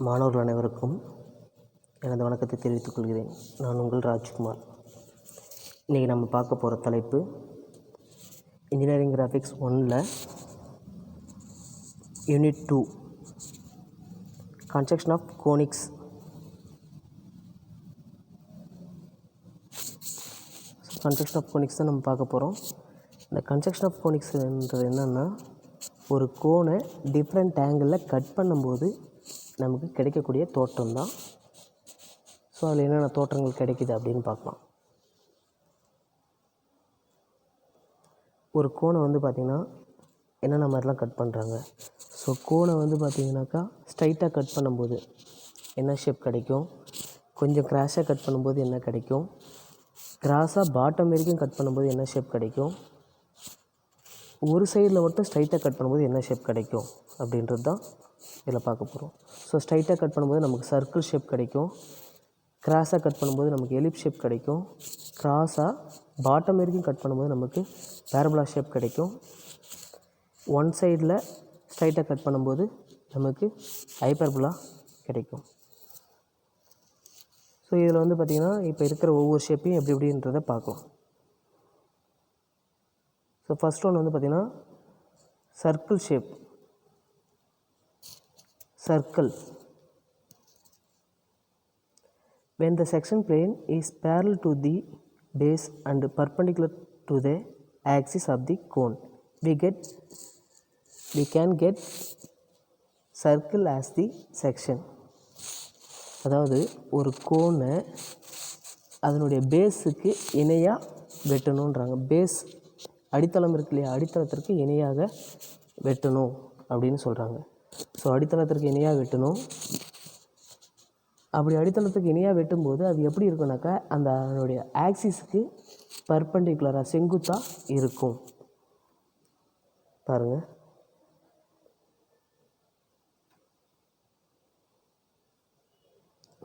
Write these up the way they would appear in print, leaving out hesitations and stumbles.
மாணவர்கள் அனைவருக்கும் எனது வணக்கத்தை தெரிவித்துக் கொள்கிறேன். நான் உங்கள் ராஜ்குமார். இன்றைக்கி நம்ம பார்க்க போகிற தலைப்பு இன்ஜினியரிங் கிராஃபிக்ஸ் 1ல் unit 2 construction of conics. Construction of conics தான் நம்ம பார்க்க போகிறோம். இந்த கன்ஸ்ட்ரக்ஷன் ஆஃப் கோனிக்ஸ்ன்றது என்னென்னா, ஒரு கோனை டிஃப்ரெண்ட் ஆங்கிளில் கட் பண்ணும்போது நமக்கு கிடைக்கக்கூடிய தோற்றம் தான். ஸோ அதில் என்னென்ன தோற்றங்கள் கிடைக்கிது அப்படின்னு பார்க்கலாம். ஒரு கோனை வந்து பார்த்திங்கன்னா என்னென்ன மாதிரிலாம் கட் பண்ணுறாங்க. ஸோ கோனை வந்து பார்த்திங்கனாக்கா ஸ்ட்ரைட்டாக கட் பண்ணும்போது என்ன ஷேப் கிடைக்கும், கொஞ்சம் கிராஸாக கட் பண்ணும்போது என்ன கிடைக்கும், கிராஸாக பாட்டம் வரைக்கும் கட் பண்ணும்போது என்ன ஷேப் கிடைக்கும், ஒரு சைடில் மட்டும் ஸ்ட்ரைட்டாக கட் பண்ணும்போது என்ன ஷேப் கிடைக்கும் அப்படின்றது தான் இதில் பார்க்க போகிறோம். ஸோ ஸ்ட்ரைட்டாக கட் பண்ணும்போது நமக்கு சர்க்கிள் ஷேப் கிடைக்கும், கிராஸாக கட் பண்ணும்போது நமக்கு எலிப் ஷேப் கிடைக்கும், கிராஸாக பாட்டம் வரைக்கும் கட் பண்ணும்போது நமக்கு பேரபோலா ஷேப் கிடைக்கும், ஒன் சைடில் ஸ்ட்ரைட்டாக கட் பண்ணும்போது நமக்கு ஹைப்பர்போலா கிடைக்கும். ஸோ இதில் வந்து பார்த்திங்கன்னா இப்போ இருக்கிற ஒவ்வொரு ஷேப்பையும் எப்படி எப்படின்றத பார்க்கலாம். ஸோ ஃபஸ்ட் ஒன் வந்து பார்த்திங்கன்னா circle shape. Circle. When the section plane is parallel to the base and perpendicular to the axis of the cone, we can get circle as the section. அதாவது ஒரு கோனை அதனுடைய பேஸுக்கு இணையாக வெட்டணுன்றாங்க. பேஸ் அடித்தளம் இருக்கு இல்லையா, அடித்தளத்திற்கு இணையாக வெட்டணும் அப்படின்னு சொல்கிறாங்க. ஸோ அடித்தளத்திற்கு இணையாக வெட்டணும். அப்படி அடித்தளத்துக்கு இணையாக வெட்டும்போது அது எப்படி இருக்குனாக்கா அந்த அதனுடைய ஆக்சிஸுக்கு பர்பெண்டிகுலராக செங்குத்தாக இருக்கும். பாருங்கள்,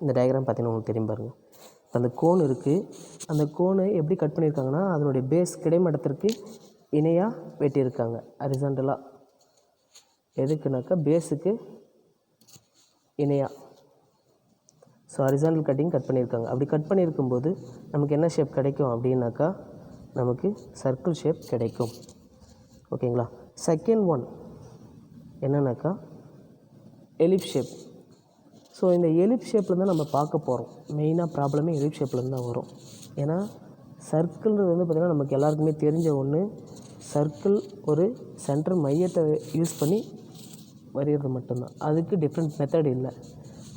இந்த டயக்ராம் பார்த்தீங்கன்னா உங்களுக்கு தெரியும். பாருங்கள், இப்போ அந்த கோன் இருக்குது. அந்த கோனை எப்படி கட் பண்ணியிருக்காங்கன்னா அதனுடைய பேஸ் கிடைமட்டத்திற்கு இணையாக வெட்டியிருக்காங்க ஹரிசாண்டலாக. எதுக்குனாக்கா பேஸுக்கு இணையாக. ஸோ ஹரிசாண்டல் கட்டிங் கட் பண்ணியிருக்காங்க. அப்படி கட் பண்ணியிருக்கும்போது நமக்கு என்ன ஷேப் கிடைக்கும் அப்படின்னாக்கா நமக்கு சர்க்கிள் ஷேப் கிடைக்கும். ஓகேங்களா. செகண்ட் ஒன் என்னன்னாக்கா எலிப் ஷேப். ஸோ இந்த எலிப் ஷேப்பில் தான் நம்ம பார்க்க போகிறோம். மெயினாக ப்ராப்ளமே எலிப் ஷேப்லேருந்து தான் வரும். ஏன்னா சர்க்கிள்ன்றது வந்து பார்த்திங்கன்னா நமக்கு எல்லாருக்குமே தெரிஞ்ச ஒன்று. சர்க்கிள் ஒரு சென்டர் மையத்தை யூஸ் பண்ணி வரைகிறது மட்டும்தான். அதுக்கு டிஃப்ரெண்ட் மெத்தட் இல்லை.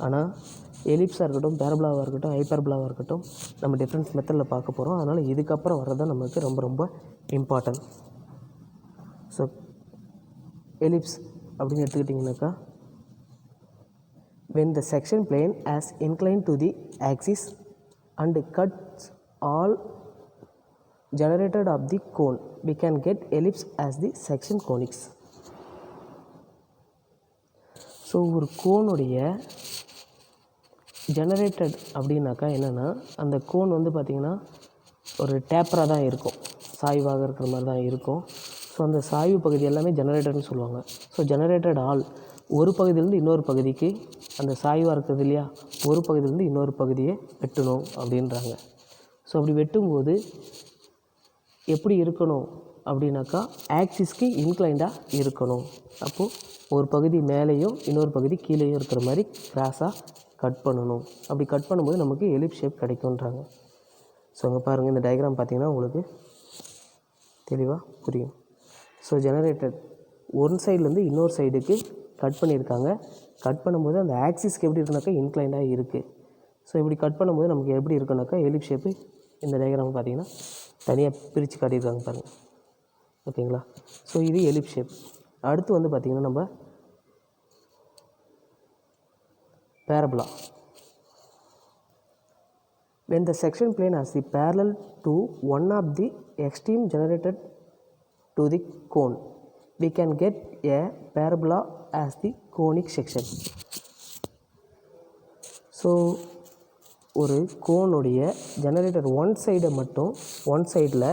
ஆனால் எலிப்ஸாக இருக்கட்டும், பேரபோலாவாக இருக்கட்டும், ஹைப்பர்போலாவாக இருக்கட்டும், நம்ம டிஃப்ரெண்ட் மெத்தடில் பார்க்க போகிறோம். அதனால் இதுக்கப்புறம் வர்றது தான் நமக்கு ரொம்ப ரொம்ப இம்பார்ட்டன்ட். ஸோ எலிப்ஸ் அப்படின்னு எடுத்துக்கிட்டிங்கனாக்கா, when the section plane as inclined to the axis and cuts all generated of the cone, we can get ellipse as the section conics. So ஒரு கோனுடைய ஜெனரேட்டட் அப்படின்னாக்கா என்னென்னா, அந்த கோன் வந்து பார்த்திங்கன்னா ஒரு டேப்பராக தான் இருக்கும், சாய்வாக இருக்கிற மாதிரி தான் இருக்கும். ஸோ அந்த சாய்வு பகுதி எல்லாமே ஜெனரேட்டர்னு சொல்லுவாங்க. ஸோ ஜெனரேட்டட் ஆல் ஒரு பகுதியிலேருந்து இன்னொரு பகுதிக்கு அந்த சாய்வாக இருக்கிறது இல்லையா, ஒரு பகுதியிலேருந்து இன்னொரு பகுதியை வெட்டணும் அப்படின்றாங்க. ஸோ அப்படி வெட்டும்போது எப்படி இருக்கணும் அப்படின்னாக்கா ஆக்சிஸ்க்கு இன்க்ளைண்டாக இருக்கணும். அப்போது ஒரு பகுதி மேலேயும் இன்னொரு பகுதி கீழேயும் இருக்கிற மாதிரி கிராஸாக கட் பண்ணணும். அப்படி கட் பண்ணும்போது நமக்கு எலிப் ஷேப் கிடைக்குன்றாங்க. ஸோ அங்கே பாருங்கள், இந்த டயக்ராம் பார்த்திங்கன்னா உங்களுக்கு தெளிவாக புரியும். ஸோ ஜெனரேட்டட் ஒன் சைட்லேருந்து இன்னொரு சைடுக்கு கட் பண்ணியிருக்காங்க. கட் பண்ணும்போது அந்த ஆக்சிஸ்க்கு எப்படி இருக்குனாக்கா இன்க்ளைண்டாக இருக்குது. ஸோ இப்படி கட் பண்ணும்போது நமக்கு எப்படி இருக்குனாக்கா எலிப் ஷேப்பு. இந்த டயக்ராம் பார்த்திங்கன்னா தனியாக பிரித்து காட்டியிருக்காங்க பாருங்கள். ஓகேங்களா. ஸோ இது எலிப் ஷேப். அடுத்து வந்து பார்த்திங்கன்னா நம்ம parabola. when the section plane has the parallel to one of the extreme generated to the cone, we can get a parabola as the conic section. So ஒரு கோனுடைய ஜெனரேட்டர் ஒன் சைடை மட்டும் one சைடில்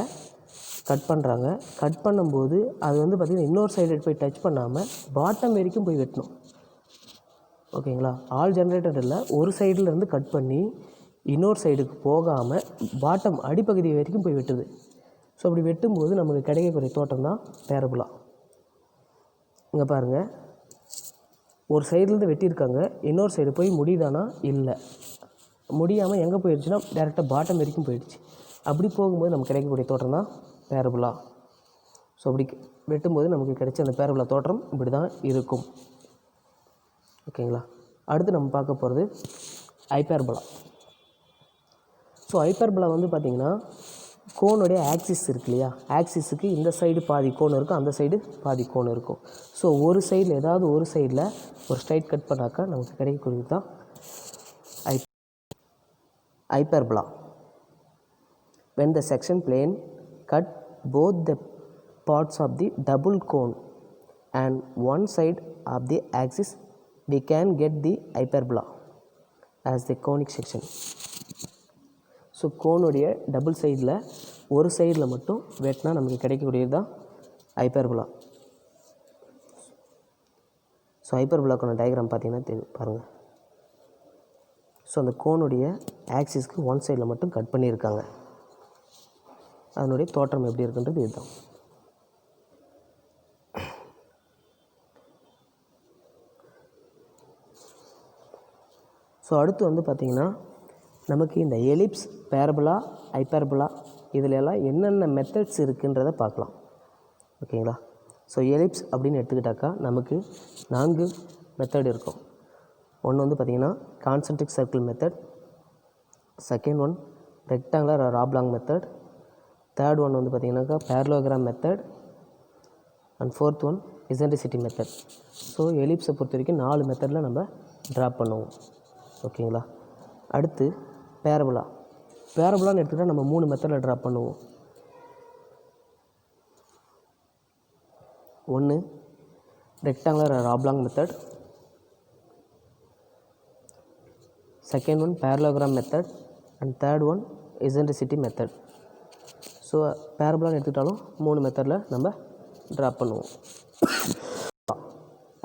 cut பண்ணுறாங்க. Cut பண்ணும்போது அது வந்து பார்த்திங்கன்னா இன்னொரு சைடு போய் டச் பண்ணாமல் பாட்டம் வரைக்கும் போய் வெட்டணும். ஓகேங்களா. ஆல் ஜென்ரேட்டர் இல்லை, ஒரு சைடுலேருந்து கட் பண்ணி இன்னொரு சைடுக்கு போகாமல் பாட்டம் அடிப்பகுதி வரைக்கும் போய் வெட்டுது. ஸோ அப்படி வெட்டும்போது நமக்கு கிடைக்கக்கூடிய தோட்டம் தான் பேரபுலா. இங்கே பாருங்கள், ஒரு சைட்லேருந்து வெட்டியிருக்காங்க, இன்னொரு சைடு போய் முடியுதானா இல்லை, முடியாமல் எங்கே போயிடுச்சுன்னா டேரெக்டாக பாட்டம் வரைக்கும் போயிடுச்சு. அப்படி போகும்போது நமக்கு கிடைக்கக்கூடிய தோற்றம் தான் பேரபுலா. ஸோ அப்படி வெட்டும்போது நமக்கு கிடைச்ச அந்த பேரபுலா தோற்றம் இப்படி தான் இருக்கும். ஓகேங்களா. அடுத்து நம்ம பார்க்க போகிறது ஹைப்பர்போலா. ஸோ ஹைப்பர்போலா வந்து பார்த்திங்கன்னா கோனுடைய ஆக்சிஸ் இருக்கு இல்லையா, ஆக்சிஸுக்கு இந்த சைடு பாதி கோன் இருக்கும், அந்த சைடு பாதி கோன் இருக்கும். ஸோ ஒரு சைடில் ஏதாவது ஒரு சைடில் ஒரு ஸ்ட்ரைட் கட் பண்ணாக்கா நமக்கு கிடைக்கக்கூடியது தான் hyperbola. when the section plane cut both the parts of the double cone and one side of the axis, we can get the hyperbola as the conic section. So கோனுடைய double சைடில் ஒரு சைடில் மட்டும் வெட்டினா நமக்கு கிடைக்கக்கூடியது தான் ஹைப்பர்போலா. ஸோ ஹைப்பர்போலாக்கான டயக்ராம் பார்த்திங்கன்னா பாருங்கள். ஸோ அந்த கோனுடைய ஆக்சிஸ்க்கு ஒன் சைடில் மட்டும் கட் பண்ணியிருக்காங்க. அதனுடைய தோற்றம் எப்படி இருக்குன்றது இதுதான். ஸோ அடுத்து வந்து பார்த்திங்கன்னா நமக்கு இந்த எலிப்ஸ், பேரபோலா, ஹைப்பர்போலா இதிலெல்லாம் என்னென்ன மெத்தட்ஸ் இருக்குன்றதை பார்க்கலாம். ஓகேங்களா. ஸோ எலிப்ஸ் அப்படின்னு எடுத்துக்கிட்டாக்கா நமக்கு 4 மெத்தட் இருக்கும். ஒன்று வந்து பார்த்திங்கன்னா concentric circle method, second one rectangular or oblong method, third one வந்து பார்த்திங்கனாக்கா parallelogram method, and fourth one eccentricity method. So எலிப்ஸை பொறுத்த வரைக்கும் 4 மெத்தடில் நம்ம ட்ரா பண்ணுவோம். ஓகேங்களா. அடுத்து பேரபோலா. பேரபோலான்னு எடுத்துக்கிட்டால் நம்ம 3 மெத்தடில் ட்ரா பண்ணுவோம். ஒன்று rectangular or oblong method, second one parallelogram method, and third one eccentricity method. So பேரபோலான்னு எடுத்துக்கிட்டாலும் 3 மெத்தடில் நம்ம ட்ரா பண்ணுவோம்.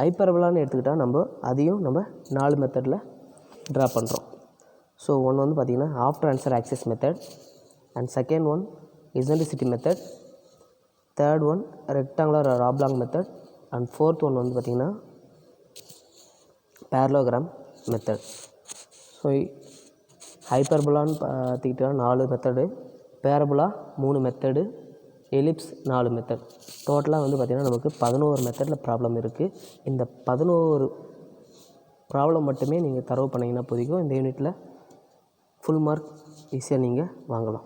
ஹைப்பர்போலான்னு எடுத்துக்கிட்டால் அதையும் நம்ம 4 மெத்தடில் ட்ரா பண்ணுறோம். ஸோ ஒன்று வந்து பார்த்திங்கன்னா after answer axis method, and second one eccentricity method, third one rectangular or oblong method, and fourth one வந்து பார்த்திங்கன்னா பேரலோகிராம் மெத்தட். ஸோ ஹைப்பர்போலான்னு பார்த்துக்கிட்டா 4 method, parabola 3 method, ellipse 4 method. டோட்டலாக வந்து பார்த்திங்கன்னா நமக்கு 11 மெத்தடில் ப்ராப்ளம் இருக்குது. இந்த 11 ப்ராப்ளம் மட்டுமே நீங்கள் தரவு பண்ணிங்கன்னா போதிக்கும். இந்த யூனிட்டில் ஃபுல் மார்க் ஈஸியாக நீங்கள் வாங்கலாம்.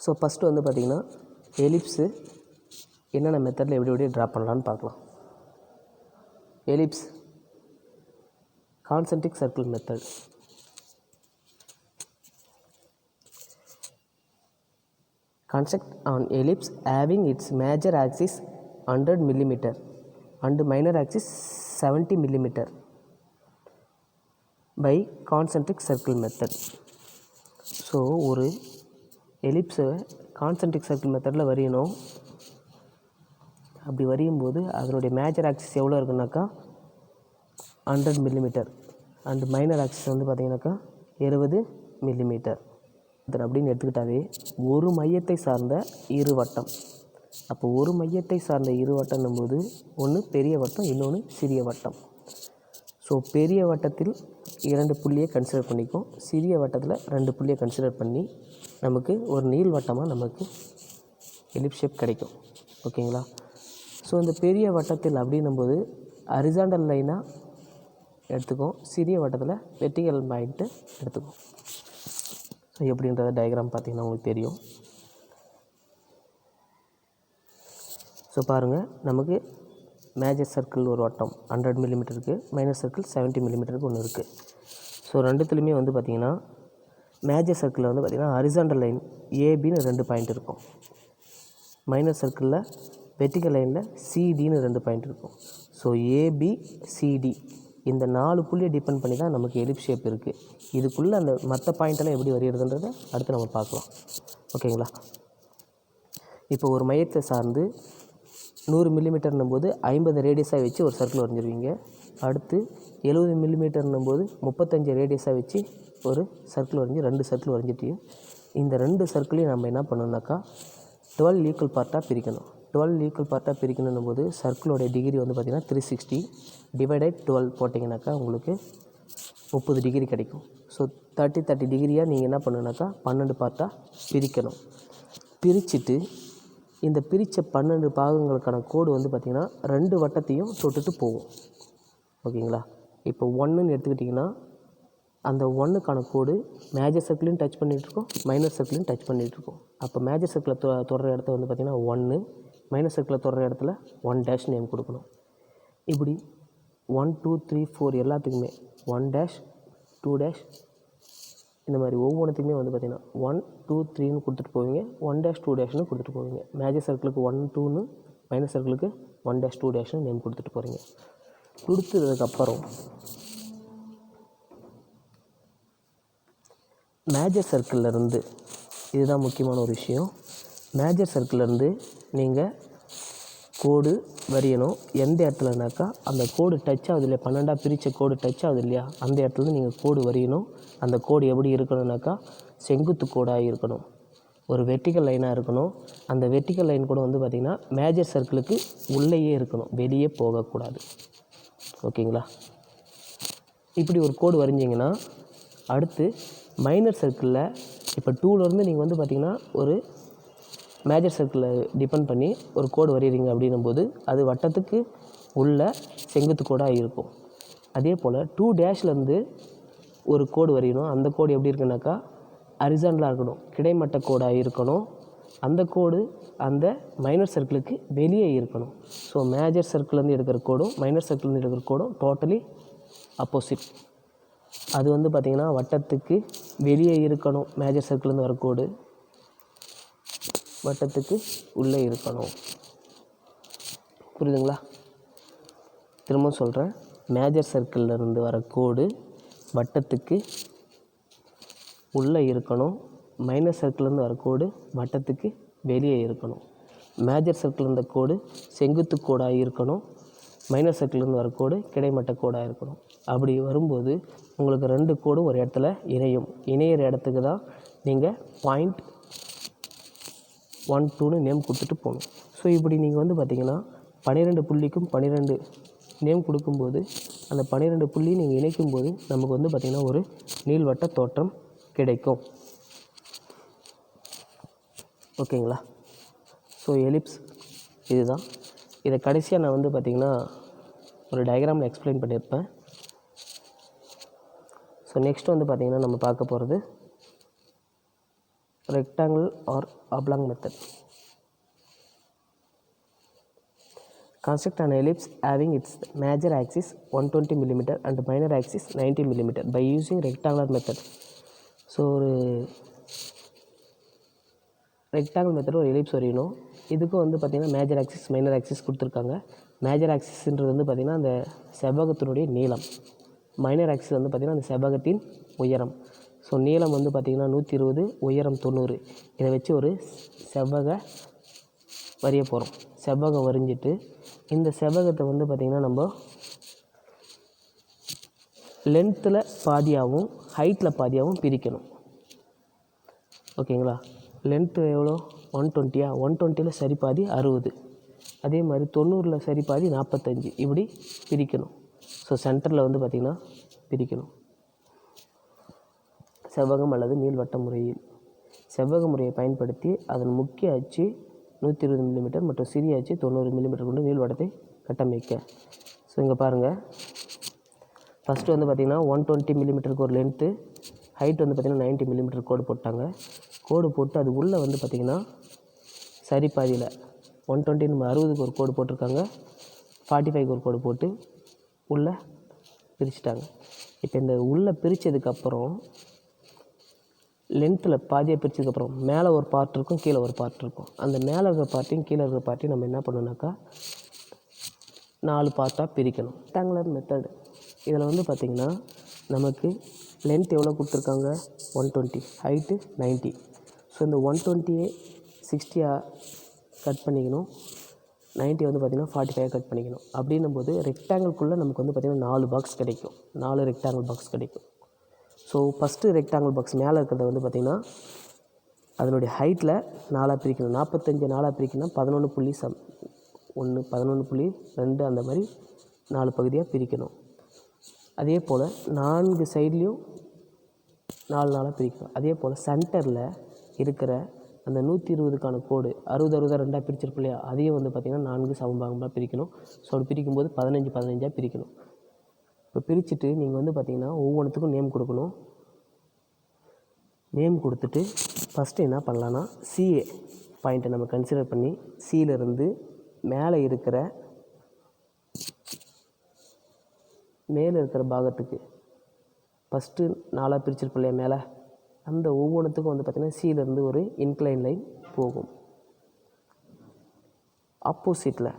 ஸோ ஃபஸ்ட்டு வந்து பார்த்திங்கன்னா எலிப்ஸு என்னென்ன மெத்தடில் எப்படி ட்ரா பண்ணலான்னு பார்க்கலாம். Ellipse concentric circle method. Construct an ellipse having its major axis 100 mm and minor axis 70 mm by concentric circle method. So ஒரு எலிப்ஸை கான்சென்ட்ரிக் சர்க்கிள் மெத்தடில் வரையணும். அப்படி வரையும்போது அதனுடைய மேஜர் ஆக்சிஸ் எவ்வளோ இருக்குனாக்கா 100 mm அண்ட் மைனர் ஆக்சிஸ் வந்து பார்த்திங்கனாக்கா 70 mm அப்படின்னு எடுத்துக்கிட்டாவே ஒரு மையத்தை சார்ந்த இரு வட்டம். அப்போ ஒரு மையத்தை சார்ந்த இரு வட்டம்னும் போது ஒன்று பெரிய வட்டம், இன்னொன்று சிறிய வட்டம். ஸோ பெரிய வட்டத்தில் 2 புள்ளியை கன்சிடர் பண்ணிக்கும், சிறிய வட்டத்தில் 2 புள்ளியை கன்சிடர் பண்ணி நமக்கு ஒரு நீள்வட்டமாக நமக்கு எலிப்ஸ் ஷேப் கிடைக்கும். ஓகேங்களா. ஸோ இந்த பெரிய வட்டத்தில் அப்படின்னும்போது ஹரிசாண்டல் லைனாக எடுத்துக்கும், சிறிய வட்டத்தில் வெர்டிகல் பாயிண்ட்டு எடுத்துக்கும். ஸோ எப்படின்றத டயக்ராம் பார்த்திங்கன்னா உங்களுக்கு தெரியும். ஸோ பாருங்கள், நமக்கு மேஜர் சர்க்கிள் ஒரு வட்டம் 100 mm இருக்குது, மைனர் சர்க்கிள் 70 mm ஒன்று இருக்குது. ஸோ ரெண்டுத்துலேயுமே வந்து பார்த்திங்கன்னா மேஜர் சர்க்கிளில் வந்து பார்த்திங்கன்னா ஹரிசாண்டல் லைன் ஏபின்னு 2 பாயிண்ட் இருக்கும், மைனர் சர்க்கிளில் வெர்டிகல் லைனில் சிடின்னு 2 பாயிண்ட் இருக்கும். ஸோ ஏபி சிடி இந்த 4 புள்ளியை டிபெண்ட் பண்ணி தான் நமக்கு எலிப்ஸ் ஷேப் இருக்குது. இதுக்குள்ளே அந்த மற்ற பாயிண்டெல்லாம் எப்படி வரைகிறதுன்றதை அடுத்து நம்ம பார்க்கலாம். ஓகேங்களா. இப்போ ஒரு மையத்தை சார்ந்து 100 மில்லிமீட்டர்னும் போது 50 ரேடியஸாக வச்சு ஒரு சர்க்கிள் வரைஞ்சிருவீங்க. அடுத்து 70 மில்லிமீட்டர்னும் போது 35 ரேடியஸாக வச்சு ஒரு சர்க்கிள் வரைஞ்சி 2 சர்க்கிள் வரைஞ்சிட்டு இந்த 2 சர்க்கிளையும் நம்ம என்ன பண்ணணும்னாக்கா 12 ஈக்குவல் பார்ட்டாக பிரிக்கணும். 12 ஈக்குவல் பார்ட்டாக பிரிக்கணும் போது சர்க்கிளோடைய டிகிரி வந்து பார்த்திங்கன்னா 360 டிவைடட் 12 போட்டிங்கனாக்கா உங்களுக்கு 30 டிகிரி கிடைக்கும். ஸோ 30 டிகிரியாக நீங்கள் என்ன பண்ணணுனாக்கா 12 பார்ட்டாக பிரிக்கணும். பிரிச்சுட்டு இந்த பிரித்த 12 பாகங்களுக்கான கோடு வந்து பார்த்திங்கன்னா 2 வட்டத்தையும் தொட்டுட்டு போகும். ஓகேங்களா? இப்போ 1ன்னு எடுத்துக்கிட்டிங்கன்னா அந்த 1க்கான கோடு மேஜர் சர்க்கிளையும் டச் பண்ணிகிட்ருக்கோம், மைனர் சர்க்கிளையும் டச் பண்ணிகிட்ருக்கோம். அப்போ மேஜர் சர்க்கிளை தொடுற இடத்த வந்து பார்த்திங்கன்னா 1, மைனர் சர்க்கிளை தொடுற இடத்துல 1 நேம் கொடுக்கணும். இப்படி 1 2 3 4 எல்லாத்துக்குமே 1 2 இந்த மாதிரி ஒவ்வொன்றுத்துக்குமே வந்து பார்த்திங்கன்னா 1 2 3ன்னு கொடுத்துட்டு போவீங்க, 1 2 கொடுத்துட்டு போவீங்க. மேஜர் சர்க்கிளுக்கு 1 2ன்னு, மைனர் சர்க்கிளுக்கு 1 2 நேம் கொடுத்துட்டு போகிறீங்க. கொடுத்ததுக்கப்புறம் மேஜர் சர்க்கிள்லேருந்து இதுதான் முக்கியமான ஒரு விஷயம். மேஜர் சர்க்கிள்லேருந்து நீங்கள் கோடு வரையணும். எந்த இடத்துலனாக்கா அந்த கோடு டச் ஆகுது இல்லையா, 12 பிரித்த கோடு டச் ஆகுது இல்லையா, அந்த இடத்துல நீங்கள் கோடு வரையணும். அந்த கோடு எப்படி இருக்கணும்னாக்கா செங்குத்து கோடாக இருக்கணும், ஒரு வெர்டிக்கல் லைனாக இருக்கணும். அந்த வெர்டிக்கல் லைன் கூட வந்து பார்த்திங்கன்னா மேஜர் சர்க்கிளுக்கு உள்ளேயே இருக்கணும், வெளியே போகக்கூடாது. ஓகேங்களா? இப்படி ஒரு கோடு வரைஞ்சிங்கன்னா அடுத்து மைனர் சர்க்கிளில் இப்போ 2லேருந்து நீங்கள் வந்து பார்த்திங்கன்னா ஒரு மேஜர் சர்க்கிளில் டிபெண்ட் பண்ணி ஒரு கோடு வரைகிறீங்க அப்படின்னும்போது அது வட்டத்துக்கு உள்ள செங்குத்து கோடாக இருக்கும். அதே போல் 2 ஒரு கோடு வரையணும். அந்த கோடு எப்படி இருக்குனாக்கா ஹரிசாண்டலாக இருக்கணும், கிடைமட்ட கோடாக இருக்கணும். அந்த கோடு அந்த மைனர் சர்க்கிளுக்கு வெளியே இருக்கணும். ஸோ மேஜர் சர்க்கிள்லேருந்து எடுக்கிற கோடும் மைனர் சர்க்கிள்லேருந்து எடுக்கிற கோடும் டோட்டலி அப்போசிட். அது வந்து பார்த்திங்கன்னா வட்டத்துக்கு வெளியே இருக்கணும். மேஜர் சர்க்கிள்லேருந்து வர கோடு வட்டத்துக்கு உள்ளே இருக்கணும். புரியுதுங்களா? திரும்பவும் சொல்கிறேன். மேஜர் சர்க்கிள்லேருந்து வர கோடு வட்டத்துக்கு உள்ளே இருக்கணும். மைனர் சர்க்கிள்லேருந்து வர கோடு வட்டத்துக்கு வெளியே இருக்கணும். மேஜர் சர்க்கிள்லேருந்து கோடு செங்குத்து கோடாக இருக்கணும். மைனர் சர்க்கிள்லேருந்து வர கோடு கிடைமட்ட கோடாக இருக்கணும். அப்படி வரும்போது உங்களுக்கு 2 கோடும் ஒரு இடத்துல இணையும். இணையிற இடத்துக்கு தான் நீங்கள் பாயிண்ட் 1 2ன்னு நேம் கொடுத்துட்டு போகணும். ஸோ இப்படி நீங்கள் வந்து பார்த்திங்கன்னா 12 புள்ளிக்கும் 12 நேம் கொடுக்கும்போது அந்த 12 புள்ளி நீங்கள் இணைக்கும்போது நமக்கு வந்து பார்த்திங்கன்னா ஒரு நீள்வட்ட தோற்றம் கிடைக்கும். ஓகேங்களா? ஸோ எலிப்ஸ் இதுதான். இதை கடைசியாக நான் வந்து பார்த்திங்கன்னா ஒரு டயக்ராமில் எக்ஸ்பிளைன் பண்ணியிருப்பேன். ஸோ நெக்ஸ்ட் வந்து பார்த்திங்கன்னா நம்ம பார்க்க போகிறது rectangle or oblong method. Construct an ellipse having its major axis 120 mm and minor axis 90 mm by using rectangular method. So ஒரு ரெக்டாங்கிள் மெத்தட் ஒரு எலிப்ஸ் வரையணும். இதுக்கும் வந்து பார்த்திங்கன்னா மேஜர் ஆக்சிஸ் மைனர் ஆக்சிஸ் கொடுத்துருக்காங்க. மேஜர் ஆக்சிஸ்ன்றது வந்து பார்த்திங்கன்னா அந்த செவ்வகத்தினுடைய நீளம், மைனர் ஆக்சிஸ் வந்து பார்த்திங்கன்னா அந்த செவ்வகத்தின் உயரம். ஸோ நீளம் வந்து பார்த்திங்கன்னா 120, உயரம் 90. இதை வச்சு ஒரு செவ்வக வரைய போகிறோம். செவ்வகம் வரைஞ்சிட்டு இந்த செவ்வகத்தை வந்து பார்த்திங்கன்னா நம்ம லென்த்தில் பாதியாகவும் ஹைட்டில் பாதியாகவும் பிரிக்கணும். ஓகேங்களா? லென்த்து எவ்வளோ 120, 120ல் சரி பாதி 60, அதே மாதிரி 90ல் சரி பாதி 45, இப்படி பிரிக்கணும். ஸோ சென்டரில் வந்து பார்த்திங்கன்னா பிரிக்கணும். செவ்வகம் அல்லது நீள்வட்ட முறையில் செவ்வக முறையை பயன்படுத்தி அதன் முக்கிய அச்சு 120 மில்லிமீட்டர் மற்றும் சிறிய அச்சு 90 மில்லிமீட்டர் கொண்டு நீள்வட்டத்தை கட்டமைக்க. ஸோ இங்கே பாருங்கள், ஃபஸ்ட்டு வந்து பார்த்திங்கன்னா 120 மில்லிமீட்டருக்கு ஒரு லென்த்து, ஹைட் வந்து பார்த்திங்கன்னா 90 மில்லிமீட்டர் கோடு போட்டாங்க. கோடு போட்டு அது உள்ளே வந்து பார்த்திங்கன்னா சரி பாதியில் 120 நம்ம 60க்கு ஒரு கோடு போட்டிருக்காங்க, 45க்கு ஒரு கோடு போட்டு உள்ளே பிரிச்சுட்டாங்க. இப்போ இந்த உள்ளே பிரித்ததுக்கப்புறம் லென்த்தில் பாதியாக பிரித்ததுக்கப்புறம் மேலே ஒரு பார்ட் இருக்கும், கீழே ஒரு பார்ட் இருக்கும். அந்த மேலே இருக்கிற பார்ட்டையும் கீழே இருக்கிற பார்ட்டையும் நம்ம என்ன பண்ணணுனாக்கா 4 பார்ட்டாக பிரிக்கணும். ரெக்டாங்குலர் மெத்தடு இதில் வந்து பார்த்திங்கன்னா நமக்கு லென்த் எவ்வளோ கொடுத்துருக்காங்க 120, ஹைட்டு 90. ஸோ இந்த 120 60 கட் பண்ணிக்கணும். 90 வந்து பார்த்திங்கன்னா 45 கட் பண்ணிக்கணும். அப்படின்னும்போது ரெக்டாங்கிள்குள்ளே நமக்கு வந்து பார்த்திங்கன்னா 4 பாக்ஸ் கிடைக்கும். 4 ரெக்டாங்கிள் பாக்ஸ் கிடைக்கும். ஸோ ஃபஸ்ட்டு ரெக்டாங்கிள் பாக்ஸ் மேலே இருக்கிறத வந்து பார்த்திங்கன்னா அதனுடைய ஹைட்டில் 4ஆக பிரிக்கணும். 45 4ஆக பிரிக்கணும்னா 11.1 11.2 அந்த மாதிரி 4 பகுதியாக பிரிக்கணும். அதே போல் 4 சைட்லேயும் 4 4ஆக பிரிக்கணும். அதே போல் சென்டரில் இருக்கிற அந்த 120க்கான கோடு 60 60 2ஆக பிரிச்சிருப்போம் இல்லையா, அதையும் வந்து பார்த்திங்கன்னா 4 சமபாகமாக பிரிக்கணும். ஸோ அப்படி பிரிக்கும்போது 15 15ஆக பிரிக்கணும். இப்போ பிரிச்சுட்டு நீங்கள் வந்து பார்த்திங்கன்னா ஒவ்வொன்றுத்துக்கும் நேம் கொடுக்கணும். நேம் கொடுத்துட்டு ஃபஸ்ட்டு என்ன பண்ணலான்னா சிஏ பாயிண்ட்டை நம்ம கன்சிடர் பண்ணி சியிலேருந்து மேலே இருக்கிற பாகத்துக்கு ஃபஸ்ட்டு 4ஆக பிரிச்சிருப்போம் இல்லையா மேலே, அந்த ஒவ்வொன்றுத்துக்கும் வந்து பார்த்திங்கன்னா சியிலேருந்து ஒரு இன்க்ளைன் லைன் போகும். ஆப்போசிட்டில்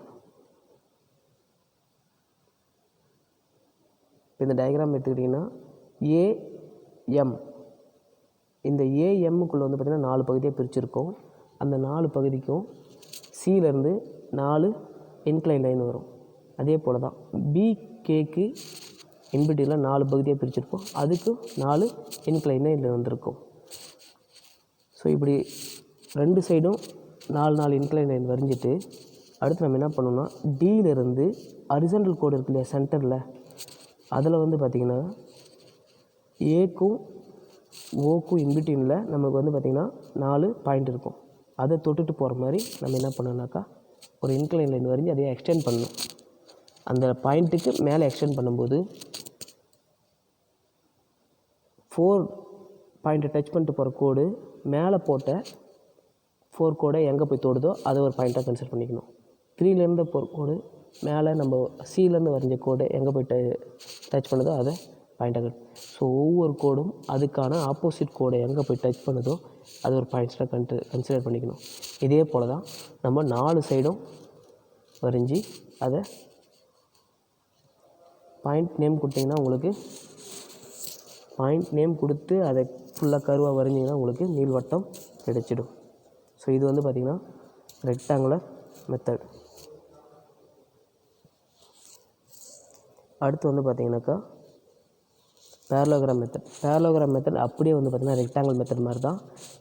இந்த டயக்ராம் எடுத்துக்கிட்டிங்கன்னா ஏஎம், இந்த ஏஎம்முக்குள்ளே வந்து பார்த்திங்கன்னா 4 பகுதியாக பிரிச்சுருக்கோம். அந்த 4 பகுதிக்கும் சியிலேருந்து 4 இன்க்ளைன் லைன் வரும். அதே போல் தான் பிகேக்கு இன்பிட்வீனில் 4 பகுதியாக பிரிச்சுருப்போம். அதுக்கு 4 இன்க்ளைன் லைன் வந்திருக்கும். ஸோ இப்படி 2 சைடும் 4 4 இன்க்ளைன் லைன் வரைஞ்சிட்டு அடுத்து நம்ம என்ன பண்ணோம்னா டியிலேருந்து ஹரிசாண்டல் கோடு இருக்கு இல்லையா சென்டரில், அதில் வந்து பார்த்திங்கன்னா ஏக்கும் ஓக்கும் இன்பிட்வீனில் நமக்கு வந்து பார்த்திங்கன்னா 4 பாயிண்ட் இருக்கும். அதை தொட்டுட்டு போகிற மாதிரி நம்ம என்ன பண்ணோம்னாக்கா ஒரு இன்க்ளைன் லைன் வரைஞ்சி அதையே எக்ஸ்டெண்ட் பண்ணணும். அந்த பாயிண்ட்டுக்கு மேலே எக்ஸ்டெண்ட் பண்ணும்போது 4 பாயிண்ட்டை டச் பண்ணிட்டு போகிற கோடு மேலே போட்ட 4 கோடை எங்கே போய் தொடுதோ அதை ஒரு பாயிண்ட்டாக கன்சிடர் பண்ணிக்கணும். 3லேருந்து போகிற கோடு மேலே நம்ம சியிலேருந்து வரைஞ்ச கோடு எங்கே போய் டச் பண்ணுதோ அதை பாயிண்ட்டாக. ஸோ ஒவ்வொரு கோடும் அதுக்கான ஆப்போசிட் கோடை எங்கே போய் டச் பண்ணுதோ அது ஒரு பாயிண்ட்ஸாக கன்சிடர் பண்ணிக்கணும். இதே போல் தான் நம்ம 4 சைடும் வரைஞ்சி அதை பாயிண்ட் நேம் கொடுத்திங்கன்னா உங்களுக்கு பாயிண்ட் நேம் கொடுத்து அதை ஃபுல்லாக கருவாக வரைஞ்சிங்கன்னா உங்களுக்கு நீள்வட்டம் கிடைச்சிடும். ஸோ இது வந்து பார்த்திங்கன்னா ரெக்டாங்குலர் மெத்தட். அடுத்து வந்து பார்த்திங்கனாக்கா பேரலோகிராம் மெத்தட். பேரலோகிராம் மெத்தட் அப்படியே வந்து பார்த்திங்கன்னா ரெக்டாங்கிள் மெத்தட் மாதிரி தான்.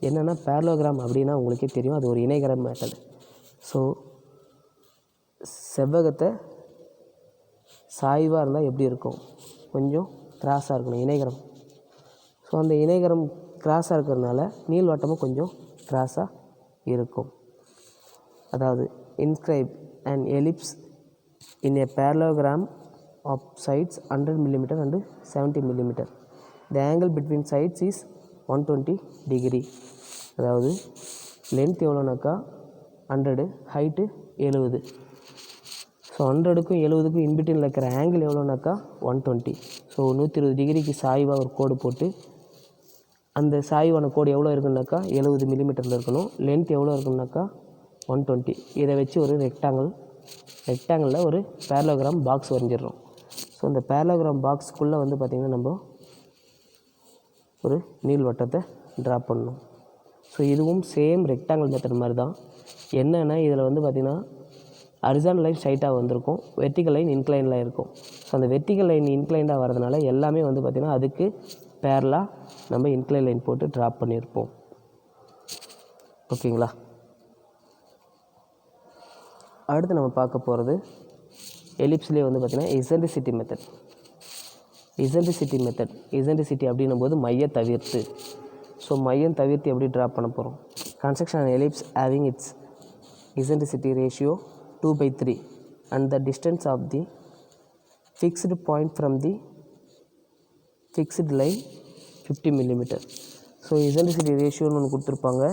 என்னென்னா பேரலோகிராம் அப்படின்னா உங்களுக்கே தெரியும், அது ஒரு இணைகர மெத்தட். ஸோ செவ்வகத்தை சாய்வாக இருந்தால் எப்படி இருக்கும், கொஞ்சம் கிராஸாக இருக்கணும் இணைகரம். ஸோ அந்த இணைகரம் கிராஸாக இருக்கிறதுனால நீள்வட்டமும் கொஞ்சம் கிராஸாக இருக்கும். அதாவது inscribe and ellipse in A parallelogram of sides 100 mm and 70 mm. The angle between sides is 120 degree. அதாவது லென்த் எவ்வளோனாக்கா 100, ஹைட்டு 70. ஸோ 100க்கும் 70க்கும் இன்பிட்வீனில் இருக்கிற ஆங்கிள் எவ்வளோனாக்கா 120. ஸோ 120 டிகிரிக்கு சாய்வாக ஒரு கோடு போட்டு அந்த சாய்வான கோடு எவ்வளோ இருக்குன்னாக்கா 70 மில்லிமீட்டரில் இருக்கணும். லென்த் எவ்வளோ இருக்குன்னாக்கா 120. இதை வச்சு ஒரு ரெக்டாங்கிளில் ஒரு பேரலோகிராம் பாக்ஸ் வரைஞ்சிடுறோம். ஸோ இந்த பேரலோகிராம் பாக்ஸுக்குள்ளே வந்து பார்த்திங்கன்னா நம்ம ஒரு நீள்வட்டத்தை ட்ரா பண்ணணும். ஸோ இதுவும் சேம் ரெக்டாங்கிள் மெத்தட் மாதிரி தான். என்னென்னா இதில் வந்து பார்த்திங்கன்னா ஹரிசாண்டல் லைன் ஸ்ட்ரைட்டாக வந்திருக்கும், வெர்டிக்கல் லைன் இன்க்ளைனில் இருக்கும். ஸோ அந்த வெர்டிக்கல் லைன் இன்க்ளைண்டாக வரதுனால எல்லாமே வந்து பார்த்திங்கன்னா அதுக்கு பேரலாக நம்ம இன்க்ளைன் லைன் போட்டு ட்ரா பண்ணியிருப்போம். ஓகேங்களா. அடுத்து நம்ம பார்க்க போகிறது எலிப்ஸ்லேயே வந்து பார்த்திங்கன்னா எசென்ட்ரிசிட்டி மெத்தட். எசென்ட்ரிசிட்டி அப்படின்னும் போது மைய தவிர்த்து. ஸோ மையம் தவிர்த்து எப்படி ட்ரா பண்ண போகிறோம். Construction an ellipse having its eccentricity ratio 2/3 and the distance of the fixed point from the fixed line 50 mm. So eccentricity ரேஷியோன்னு ஒன்று கொடுத்துருப்பாங்க.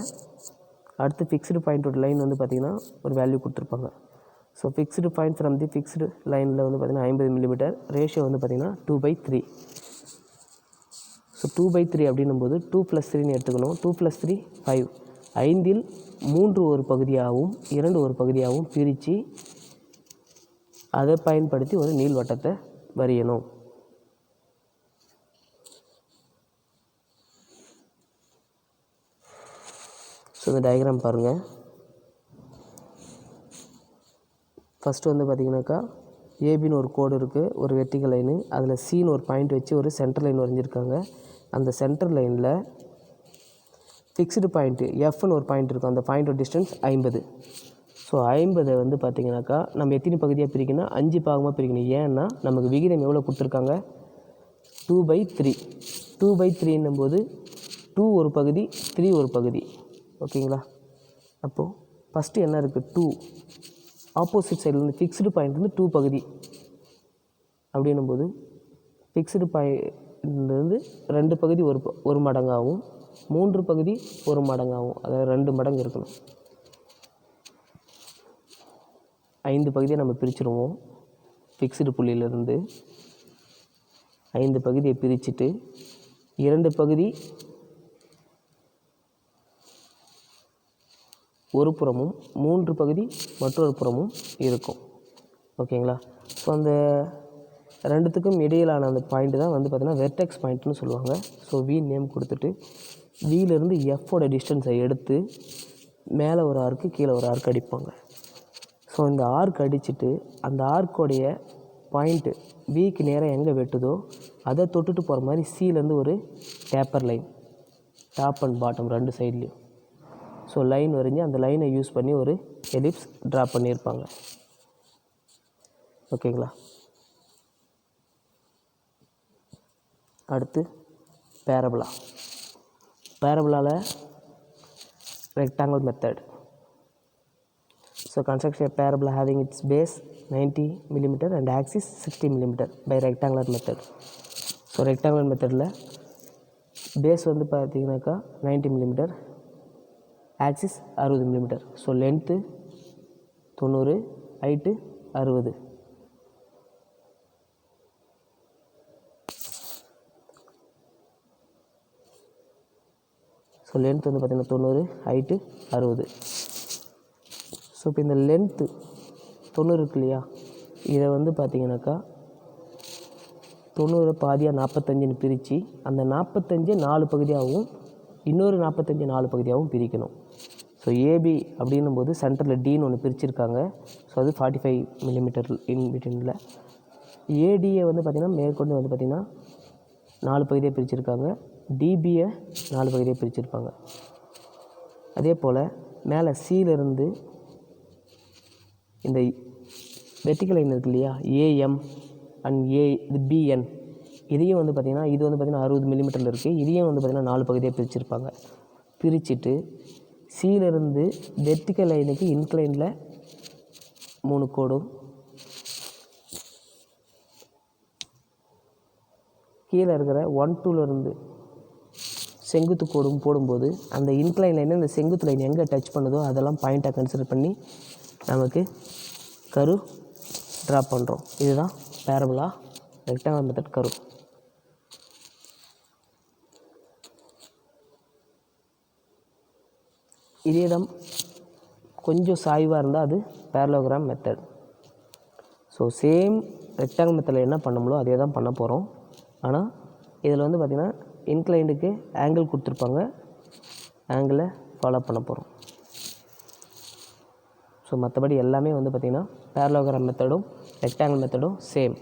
அடுத்து ஃபிக்ஸ்டு பாயிண்ட்டோட லைன் வந்து பார்த்திங்கன்னா ஒரு வேல்யூ கொடுத்துருப்பாங்க. So fixed point from the fixed லைனில் வந்து பார்த்திங்கன்னா 50 mm, ரேஷியோ வந்து பார்த்திங்கன்னா 2/3. ஸோ 2/3 அப்படின்னும்போது 2 + 3ன்னு எடுத்துக்கணும். 2 + 3 5. 5இல் 3 ஒரு பகுதியாகவும் 2 ஒரு பகுதியாகவும் பிரித்து அதை பயன்படுத்தி ஒரு நீள்வட்டத்தை வரையணும். ஸோ இந்த டயக்ராம் பாருங்கள். ஃபஸ்ட்டு வந்து பார்த்திங்கனாக்கா ஏபின்னு ஒரு கோடு இருக்குது, ஒரு வெர்டிகல் லைனு, அதில் சின்னு ஒரு பாயிண்ட் வச்சு ஒரு சென்டர் லைன் வரைஞ்சிருக்காங்க. அந்த சென்டர் லைனில் ஃபிக்ஸ்டு பாயிண்ட்டு எஃப்னு ஒரு பாயிண்ட் இருக்கும். அந்த பாயிண்டோட டிஸ்டன்ஸ் 50. ஸோ 50 வந்து பார்த்திங்கனாக்கா நம்ம எத்தனை பகுதியாக பிரிக்கணும்? 5 பாகமாக பிரிக்கணும். ஏன்னா நமக்கு விகிதம் எவ்வளோ கொடுத்துருக்காங்க? 2/3. 2/3 போது 2 ஒரு பகுதி, 3 ஒரு பகுதி. ஓகேங்களா? அப்போது ஃபஸ்ட்டு என்ன இருக்குது? 2 ஆப்போசிட் சைட்லேருந்து ஃபிக்ஸ்டு பாயிண்ட்லேருந்து 2 பகுதி அப்படின்னும்போது ஃபிக்ஸ்டு பாயிண்ட்லேருந்து 2 பகுதி ஒரு மடங்காகவும், 3 பகுதி ஒரு மடங்காகவும், அதாவது 2 மடங்கு இருக்கணும். 5 பகுதியை நம்ம பிரிச்சுருவோம். ஃபிக்ஸ்டு புள்ளியிலேருந்து 5 பகுதியை பிரிச்சுட்டு 2 பகுதி ஒரு புறமும் 3 பகுதி மற்றொரு புறமும் இருக்கும். ஓகேங்களா? ஸோ அந்த ரெண்டுத்துக்கும் இடையிலான அந்த பாயிண்ட்டு தான் வந்து பார்த்திங்கன்னா வெர்டெக்ஸ் பாயிண்ட்னு சொல்லுவாங்க. ஸோ வி நேம் கொடுத்துட்டு விலேருந்து எஃப்போட டிஸ்டன்ஸை எடுத்து மேலே ஒரு ஆர்க்கு கீழே ஒரு ஆர்க் அடிப்பாங்க. ஸோ இந்த ஆர்க் அடிச்சுட்டு அந்த ஆர்க்கோடைய பாயிண்ட்டு விக்கு நேராக எங்கே வெட்டுதோ அதை தொட்டுட்டு போகிற மாதிரி சிலேருந்து ஒரு taper line, top and bottom 2 சைட்லேயும் ஸோ லைன் வரைஞ்சி அந்த லைனை யூஸ் பண்ணி ஒரு எலிப்ஸ் ட்ரா பண்ணியிருப்பாங்க. ஓகேங்களா? அடுத்து பேரபுலா. பேரபுலாவில் rectangle method. So construct a parabola having its base 90 mm and axis 60 mm by rectangular method. So rectangular மெத்தடில் பேஸ் வந்து பார்த்திங்கனாக்கா 90 mm, axis 60 mm. So length 90, height 60. So length வந்து பார்த்திங்கன்னா 90, ஹைட்டு 60. ஸோ இப்போ இந்த லென்த்து 90 இருக்கு இல்லையா, இதை வந்து பார்த்திங்கனாக்கா 90 பாதியாக 45ன்னு பிரித்து அந்த 45 4 பகுதியாகவும் இன்னொரு 45 4 பகுதியாகவும் பிரிக்கணும். ஸோ ஏபி அப்படின்னும் போது சென்டரில் டின்னு ஒன்று பிரிச்சுருக்காங்க. ஸோ அது 45 mm இன் பிட்வீனில். ஏடியை வந்து பார்த்திங்கன்னா மேற்கொண்டு வந்து பார்த்திங்கன்னா 4 பகுதியாக பிரிச்சுருக்காங்க. டிபியை 4 பகுதியாக பிரிச்சுருப்பாங்க. அதே போல் மேலே சியிலிருந்து இந்த வெர்டிகல் லைன் இருக்கு இல்லையா, ஏஎம் அண்ட் இது பிஎன், இதையும் வந்து பார்த்திங்கன்னா இது வந்து பார்த்திங்கன்னா 60 mm இருக்குது. இதையும் வந்து பார்த்திங்கன்னா 4 பகுதியாக பிரிச்சுருப்பாங்க. பிரிச்சுட்டு சியிலிருந்து வெர்டிகல் லைனுக்கு இன்க்ளைனில் 3 கோடும், கீழே இருக்கிற 1 2லேருந்து செங்குத்து கோடும் போடும்போது அந்த இன்க்ளைன் லைனை இந்த செங்குத்து லைன் எங்கே டச் பண்ணுதோ அதெல்லாம் பாயிண்ட்டாக கன்சிடர் பண்ணி நமக்கு கரு ட்ரா பண்ணுறோம். இதுதான் பேரபுலா ரெக்டாங்குலர் மெத்தட் கரு. இதே தான் கொஞ்சம் சாய்வாக இருந்தால் அது parallelogram method. So same rectangle மெத்தடில் என்ன பண்ணோமோ அதே தான் பண்ண போகிறோம். ஆனால் இதில் வந்து பார்த்திங்கன்னா இன்க்ளைண்டுக்கு ஆங்கிள் கொடுத்துருப்பாங்க, ஆங்கிளை ஃபாலோ பண்ண போகிறோம். ஸோ மற்றபடி எல்லாமே வந்து பார்த்திங்கன்னா பேரலோகிராம் மெத்தடும் ரெக்டாங்கிள் மெத்தடும் சேம்.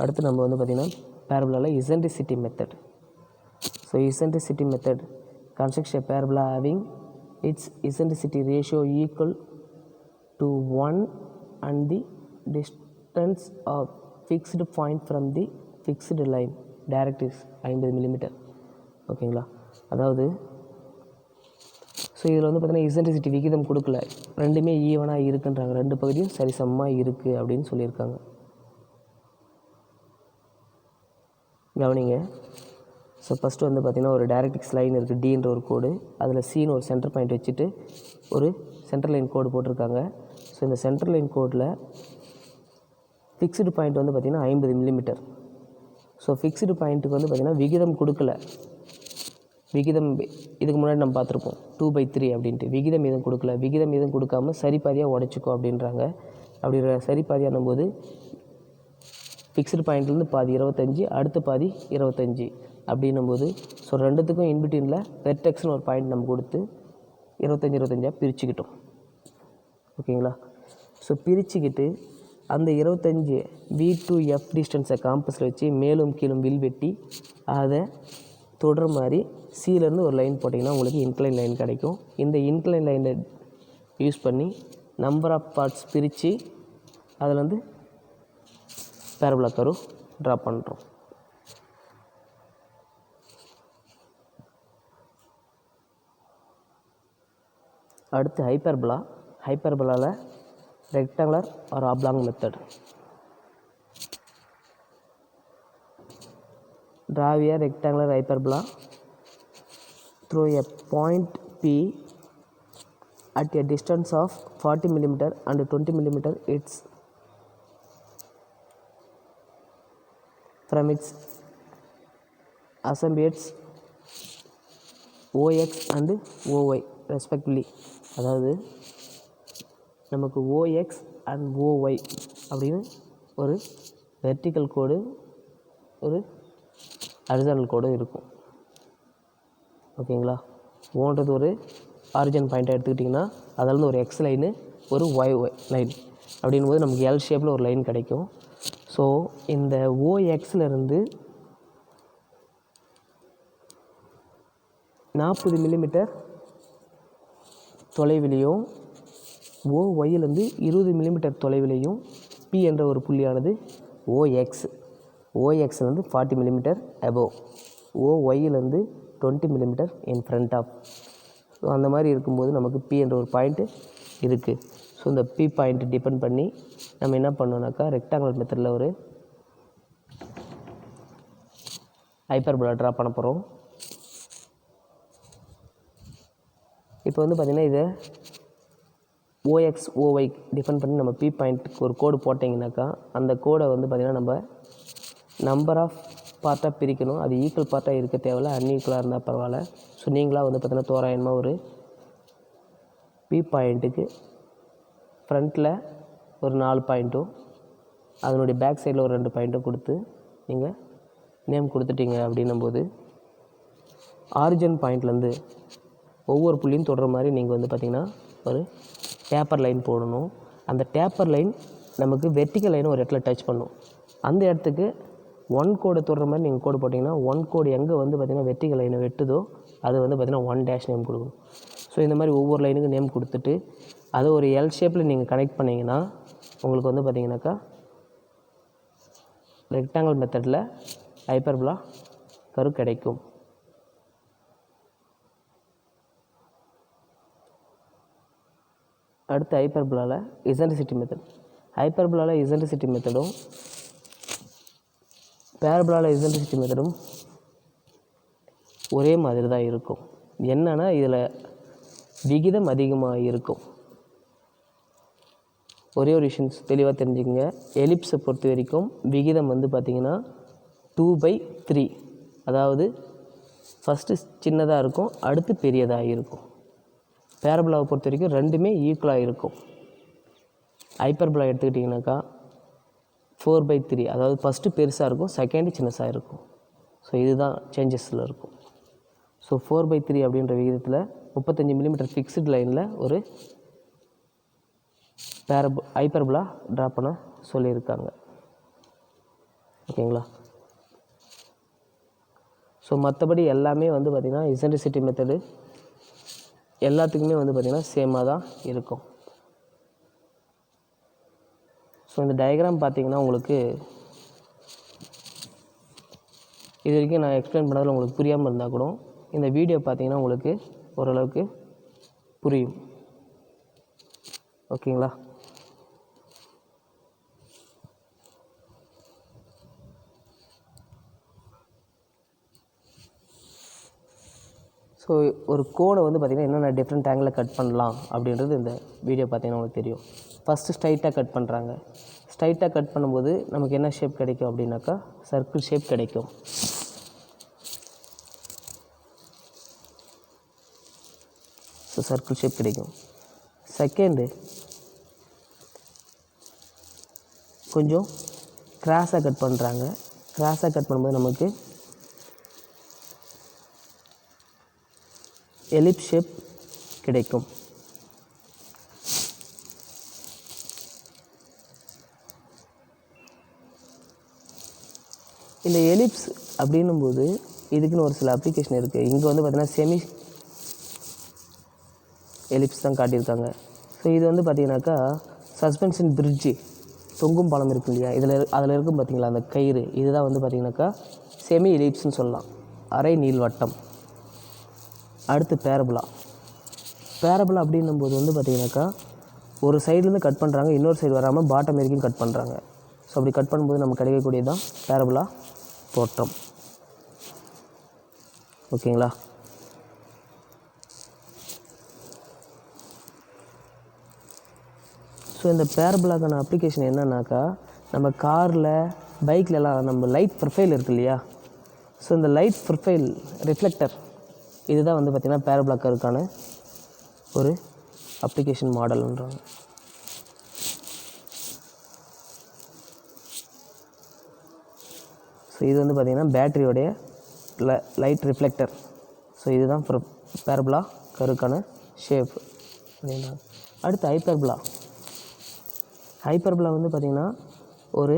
அடுத்து நம்ம வந்து பார்த்திங்கன்னா பேரபுலாவில் eccentricity method. So eccentricity method construct a parabola having its eccentricity ratio equal to 1 and the distance of fixed point from the fixed line. Direct is 50 mm. ஓகேங்களா? அதாவது ஸோ இதில் வந்து பார்த்திங்கன்னா இசென்ட்ரிசிட்டி விகிதம் கொடுக்கல, ரெண்டுமே ஈவனாக இருக்குன்றாங்க, 2 பகுதியும் சரிசமமாக இருக்குது அப்படின்னு சொல்லியிருக்காங்க. கவனிங்க. ஸோ ஃபஸ்ட்டு வந்து பார்த்திங்கன்னா ஒரு டைரக்ட்ரிக்ஸ் லைன் இருக்குது, டின்ற ஒரு கோடு, அதில் சின்னு ஒரு சென்டர் பாயிண்ட் வச்சுட்டு ஒரு சென்டர் லைன் கோடு போட்டிருக்காங்க. ஸோ இந்த சென்டர் லைன் கோடில் ஃபிக்ஸ்டு பாயிண்ட் வந்து பார்த்திங்கன்னா 50 mm. ஸோ ஃபிக்ஸ்டு பாயிண்ட்டுக்கு வந்து பார்த்திங்கன்னா விகிதம் கொடுக்கல. விகிதம் இதுக்கு முன்னாடி நம்ம பார்த்துருப்போம் 2/3 அப்படின்ட்டு. விகிதம் எதுவும் கொடுக்கல. விகிதம் எதுவும் கொடுக்காமல் சரிபாதியாக உடச்சிக்கோ அப்படின்றாங்க. அப்படி சரிபாதியானும் போது ஃபிக்ஸ்டு பாயிண்ட்லேருந்து பாதி 25, அடுத்த பாதி 25, அப்படின்னும்போது ஸோ ரெண்டுத்துக்கும் இன்பிட்வீனில் வெர்டெக்ஸ்னு ஒரு பாயிண்ட் நம்ம கொடுத்து 25 பிரிச்சுக்கிட்டோம். ஓகேங்களா? ஸோ பிரிச்சுக்கிட்டு அந்த 25 V2F டிஸ்டன்ஸை காம்பஸில் வச்சு மேலும் கீழும் வில் வெட்டி அதை தொடர மாதிரி சீலேருந்து ஒரு லைன் போட்டிங்கன்னா உங்களுக்கு இன்க்ளைன் லைன் கிடைக்கும். இந்த இன்க்ளைன் லைனை யூஸ் பண்ணி நம்பர் ஆஃப் பார்ட்ஸ் பிரித்து அதில் வந்து பேரபோலா கர்வ் ட்ரா பண்ணுறோம். அடுத்து ஹைப்பர்போலாவில் rectangular or oblong method. Draw a rectangular hyperbola through a point P at a distance of 40 mm and 20 mm from its assemblages OX and OY respectively. அதாவது நமக்கு OX and OY அப்படின்னு ஒரு vertical கோடு ஒரு horizontal கோடு இருக்கும். ஓகேங்களா? ஓன்றது ஒரு origin பாயிண்ட்டை எடுத்துக்கிட்டிங்கன்னா அதிலேருந்து ஒரு எக்ஸ் லைனு ஒரு ஒய் லைன் அப்படின்போது நமக்கு எல் ஷேப்பில் ஒரு லைன் கிடைக்கும். ஸோ இந்த ஓஎக்ஸ்லேருந்து 40 மில்லிமீட்டர் தொலைவிலையும் ஓஒயிலேருந்து 20 மில்லிமீட்டர் தொலைவிலையும் பி என்ற ஒரு புள்ளியானது ஓஎக்ஸ்லேருந்து 40 மில்லிமீட்டர் அபோவ், ஓஒயிலேருந்து 20 millimetre in front of. So அந்த மாதிரி இருக்கும்போது நமக்கு பி என்ற ஒரு பாயிண்ட்டு இருக்குது. ஸோ இந்த பி பாயிண்ட் டிபெண்ட் பண்ணி நம்ம என்ன பண்ணோம்னாக்கா ரெக்டாங்குலர் மெத்தடில் ஒரு ஹைப்பர்போலா ட்ரா பண்ண போகிறோம். இப்போ வந்து பார்த்திங்கன்னா இதை ஓஎக்ஸ் ஓஒய் டிஃபெண்ட் பண்ணி நம்ம பி பாயிண்ட்டுக்கு ஒரு கோடு போட்டிங்கனாக்கா அந்த கோடை வந்து பார்த்திங்கன்னா நம்ம நம்பர் ஆஃப் பார்ட்டாக பிரிக்கணும். அது ஈக்குவல் பார்ட்டாக இருக்க தேவையில்ல, அன்ஈக்குவலாக இருந்தால் பரவாயில்ல. ஸோ நீங்களாக வந்து பார்த்திங்கன்னா தோராயமாக ஒரு பி பாயிண்ட்டுக்கு ஃப்ரண்ட்டில் ஒரு 4 பாயிண்ட்டும் அதனுடைய பேக் சைடில் ஒரு 2 பாயிண்ட்டும் கொடுத்து நீங்கள் நேம் கொடுத்துட்டீங்க அப்படின்னும்போது ஆரிஜின் பாயிண்ட்லேருந்து ஒவ்வொரு புள்ளியும் தொடர மாதிரி நீங்கள் வந்து பார்த்திங்கன்னா ஒரு டேப்பர் லைன் போடணும். அந்த டேப்பர் லைன் நமக்கு வெர்டிக்கல் லைனை ஒரு இடத்துல டச் பண்ணும். அந்த இடத்துக்கு 1 கோடை தொடர மாதிரி நீங்கள் கோடு போட்டிங்கன்னா 1 கோடு எங்கே வந்து பார்த்திங்கன்னா வெர்டிக்கல் லைனை வெட்டுதோ அது வந்து பார்த்திங்கன்னா 1 டேஷ் நேம் கொடுக்கணும். ஸோ இந்த மாதிரி ஒவ்வொரு லைனுக்கும் நேம் கொடுத்துட்டு அதை ஒரு எல் ஷேப்பில் நீங்கள் கனெக்ட் பண்ணிங்கன்னா உங்களுக்கு வந்து பார்த்திங்கனாக்கா ரெக்டாங்கிள் மெத்தடில் ஹைப்பர்போலா கர்வ் கிடைக்கும். அடுத்து ஹைப்பர்போலாவில் இசென்ட்ரிசிட்டி மெத்தட். ஹைப்பர்போலாவில் இசென்ட்ரிசிட்டி மெத்தடும் பேரபோலாவில் இசென்ட்ரிசிட்டி மெத்தடும் ஒரே மாதிரி தான் இருக்கும். என்னென்னா இதில் விகிதம் அதிகமாக இருக்கும். ஒரே ஒரு விஷயம் தெளிவாக தெரிஞ்சுக்கங்க. எலிப்ஸை பொறுத்த வரைக்கும் விகிதம் வந்து பார்த்திங்கன்னா 2/3, அதாவது ஃபஸ்ட்டு சின்னதாக இருக்கும், அடுத்து பெரியதாக இருக்கும். பேரபோலாவை பொறுத்த வரைக்கும் ரெண்டுமே ஈக்குவலாக இருக்கும். ஹைப்பர்போலா எடுத்துக்கிட்டிங்கனாக்கா 4/3, அதாவது ஃபஸ்ட்டு பெருசாக இருக்கும், செகண்டு சின்னதாக இருக்கும். ஸோ இதுதான் சேஞ்சஸில் இருக்கும். ஸோ 4/3 அப்படின்ற விகிதத்தில் 35 மில்லிமீட்டர் ஃபிக்ஸ்டு லைனில் ஒரு ஹைப்பர்போலா ட்ரா பண்ண சொல்லியிருக்காங்க. ஓகேங்களா? ஸோ மற்றபடி எல்லாமே வந்து பார்த்திங்கன்னா இசென்ட்ரிசிட்டி மெத்தடு எல்லாத்துக்குமே வந்து பார்த்திங்கன்னா சேமாக தான் இருக்கும். ஸோ இந்த டயக்ராம் பார்த்திங்கன்னா உங்களுக்கு இது வரைக்கும் நான் எக்ஸ்பிளைன் பண்ணதில் உங்களுக்கு புரியாமல் இருந்தால் கூட இந்த வீடியோ பார்த்திங்கன்னா உங்களுக்கு ஓரளவுக்கு புரியும். ஓகேங்களா? ஸோ ஒரு கோடை வந்து பார்த்திங்கன்னா என்னென்ன டிஃப்ரெண்ட் ஆங்கிளில் கட் பண்ணலாம் அப்படின்றது இந்த வீடியோ பார்த்திங்கன்னா உங்களுக்கு தெரியும். ஃபஸ்ட்டு ஸ்ட்ரைட்டாக கட் பண்ணுறாங்க. ஸ்ட்ரைட்டாக கட் பண்ணும்போது நமக்கு என்ன ஷேப் கிடைக்கும் அப்படின்னாக்கா சர்க்கிள் ஷேப் கிடைக்கும். ஸோ சர்க்கிள் ஷேப் கிடைக்கும். செகண்டு கொஞ்சம் கிராஸாக கட் பண்ணுறாங்க. கிராஸாக கட் பண்ணும்போது நமக்கு எலிப்ஸ் ஷேப் கிடைக்கும். இந்த எலிப்ஸ் அப்படின்னும்போது இதுக்குன்னு ஒரு சில அப்ளிகேஷன் இருக்குது. இங்கே வந்து பார்த்திங்கன்னா செமி எலிப்ஸ் தான் காட்டியிருக்காங்க. ஸோ இது வந்து பார்த்திங்கனாக்கா சஸ்பென்ஷன் பிரிட்ஜு, தொங்கும் பாலம் இருக்கு இல்லையா, அதில் இருக்கும் பார்த்திங்களா அந்த கயிறு, இதுதான் வந்து பார்த்திங்கனாக்கா செமி எலிப்ஸ்னு சொல்லலாம், அரை நீள்வட்டம். அடுத்து பேரபுலா. பேரபுலா அப்படின்னும்போது வந்து பார்த்திங்கனாக்கா ஒரு சைட்லேருந்து கட் பண்ணுறாங்க, இன்னொரு சைடு வராமல் பாட்டம் வரைக்கும் கட் பண்ணுறாங்க. ஸோ அப்படி கட் பண்ணும்போது நமக்கு கிடைக்கக்கூடியது தான் பேரபுலா தோற்றம். ஓகேங்களா? ஸோ இந்த பேரபுலாக்கான அப்ளிகேஷன் என்னன்னாக்கா, நம்ம காரில் பைக்லலாம் நம்ம லைட் ப்ரொஃபைல் இருக்குது இல்லையா, ஸோ இந்த லைட் ப்ரொஃபைல் ரிஃப்ளெக்டர் இதுதான் வந்து பார்த்திங்கன்னா பேரபுலாக்காருக்கான ஒரு அப்ளிகேஷன் மாடல்ன்றாங்க. ஸோ இது வந்து பார்த்திங்கன்னா பேட்டரியோடைய லைட் ரிஃப்ளெக்டர். ஸோ இதுதான் பேரபுலா கருக்கான ஷேப் அப்படின்னா. அடுத்து ஹைப்பர்புலா. ஹைப்பர்புலா வந்து பார்த்திங்கன்னா ஒரு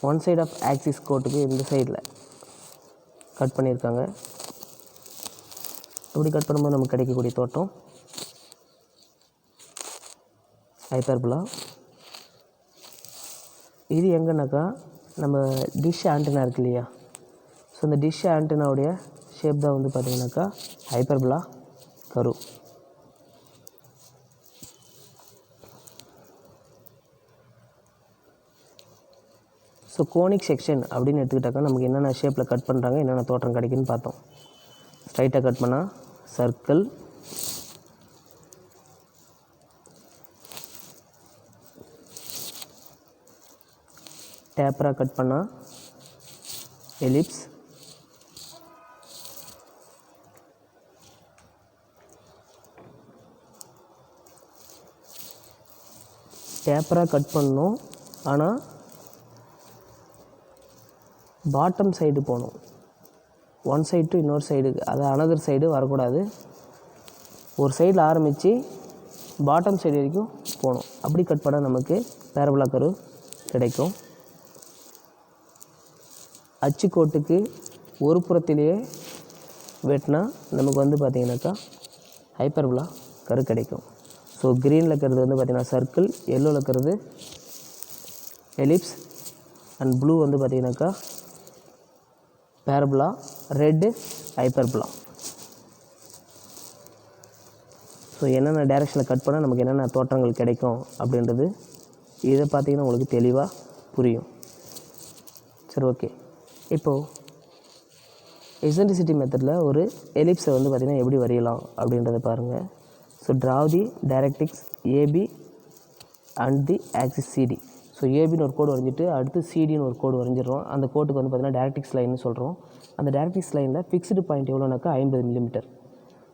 ஒன் சைட் ஆஃப் ஆக்சிஸ் கோட்டுக்கு இந்த சைடில் கட் பண்ணியிருக்காங்க. அப்படி கட் பண்ணும்போது நமக்கு கிடைக்கக்கூடிய தோற்றம் ஹைப்பர்புலா. இது எங்கன்னாக்கா நம்ம டிஷ் ஆண்டனா இருக்கு இல்லையா, ஸோ இந்த டிஷ் ஆண்டனாவுடைய ஷேப் தான் வந்து பார்த்திங்கனாக்கா ஹைப்பர்புலா கரு. ஸோ கோனிக் செக்ஷன் அப்படின்னு எடுத்துக்கிட்டாக்கா நமக்கு என்னென்ன ஷேப்பில் கட் பண்ணுறாங்க, என்னென்ன தோற்றம் கிடைக்குன்னு பார்த்தோம். ஸ்ட்ரைட்டாக கட் பண்ணால் சர்க்கிள், டேப்பராக கட் பண்ணால் எலிப்ஸ், டேப்பராக கட் பண்ணணும், ஆனால் பாட்டம் சைடு போகணும், ஒன் சைடு டு இன்னொரு சைடு, அது அனதர் சைடு வரக்கூடாது. ஒரு சைடில் ஆரம்பித்து பாட்டம் சைடு வரைக்கும் போகணும். அப்படி கட் பண்ணால் நமக்கு பேரபுலா கரு கிடைக்கும். அச்சுக்கோட்டுக்கு ஒரு புறத்திலேயே வெட்டினா நமக்கு வந்து பார்த்திங்கனாக்கா ஹைப்பர்புலா கரு கிடைக்கும். ஸோ க்ரீனில் இருக்கிறது வந்து பார்த்திங்கன்னா சர்க்கிள், எல்லோவில் இருக்கிறது எலிப்ஸ், அண்ட் ப்ளூ வந்து பார்த்திங்கனாக்கா பேரபுலா, ரெட்டு ஹைப்பர்புலா. ஸோ என்னென்ன டைரெக்ஷனில் கட் பண்ணால் நமக்கு என்னென்ன தோற்றங்கள் கிடைக்கும் அப்படின்றது இதை பார்த்திங்கன்னா உங்களுக்கு தெளிவாக புரியும். சரி, ஓகே. இப்போது எக்ஸென்ட்ரிசிட்டி மெத்தடில் ஒரு எலிப்ஸை வந்து பார்த்திங்கன்னா எப்படி வரையலாம் அப்படின்றத பாருங்கள். So draw the directrix AB and the axis CD. So ஏபின்னு ஒரு கோடு வரைஞ்சிட்டு அடுத்து சிடின்னு ஒரு கோடு வரைஞ்சிடுறோம். அந்த கோட்டுக்கு வந்து பார்த்திங்கன்னா டைரக்ட்ரிக்ஸ் லைன்னு சொல்கிறோம். அந்த டைரக்ட்ரிக்ஸ் லைனில் ஃபிக்ஸ்டு பாயிண்ட் எவ்வளோனாக்கா 50 மில்லிமீட்டர்.